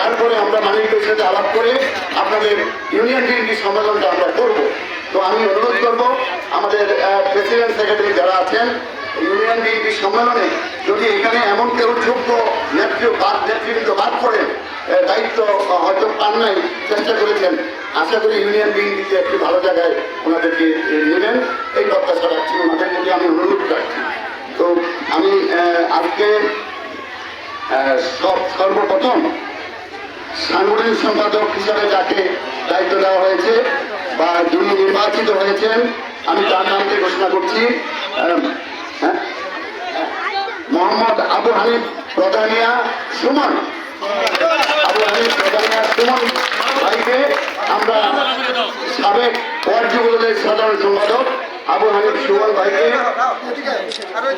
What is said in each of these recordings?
তারপরে আমরা মালিকদের সাথে আলাপ করে আপনাদের ইউনিয়ন বিএনপি সম্মেলনটা আমরা করব। তো আমি অনুরোধ করব আমাদের প্রেসিডেন্ট সেক্রেটারি যারা আছেন ইউনিয়ন বিএনপি সম্মেলনে যদি এখানে এমন কেউ যোগ্য নেতৃবৃন্দ বাদ করেন, দায়িত্ব হয়তো পান নাই, চেষ্টা করেছেন, আশা করি ইউনিয়ন বিএনপিতে একটি ভালো জায়গায় ওনাদেরকে নেবেন, এই প্রত্যাশা রাখছি, ওনাদের প্রতি আমি অনুরোধ রাখছি। তো আমি আজকে সর্বপ্রথম সাংগঠনিক সম্পাদক হিসাবে যাকে দায়িত্ব দেওয়া হয়েছে বা যিনি নির্বাচিত হয়েছেন আমি তার নামকে ঘোষণা করছি, মোহাম্মদ আবু হানিফ প্রধানিয়া সুমন। আবু হানিফ প্রধানিয়া সুমন ভাইকে আমরা সাবেক ওয়ার্ড যুবদলের সাধারণ সম্পাদক আবু হানিফ সুমন ভাইকে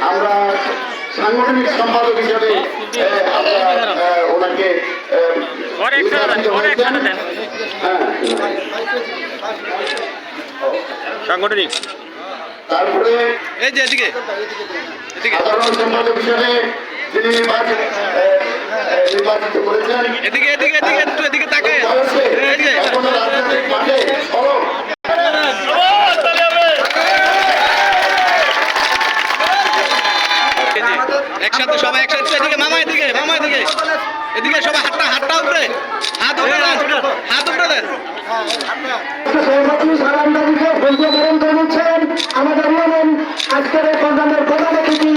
আমরা সাংগঠনিক সম্পাদক হিসাবে ওনাকে সাংগঠনিক, তারপরে এই যে এদিকে সাধারণ সম্পাদক হিসাবে তিনি নির্বাচিত করেছেন। এদিকে এদিকে এদিকে একটু এদিকে তাকে এখনো রাজনৈতিক মাঠে সরব একসাথে সবাই একসাথে এদিকে মামা এদিকে এদিকে সবাই হাতটা উপরে হাত উপরে দেন আমাদের আজকের এই প্রোগ্রামের প্রধান অতিথি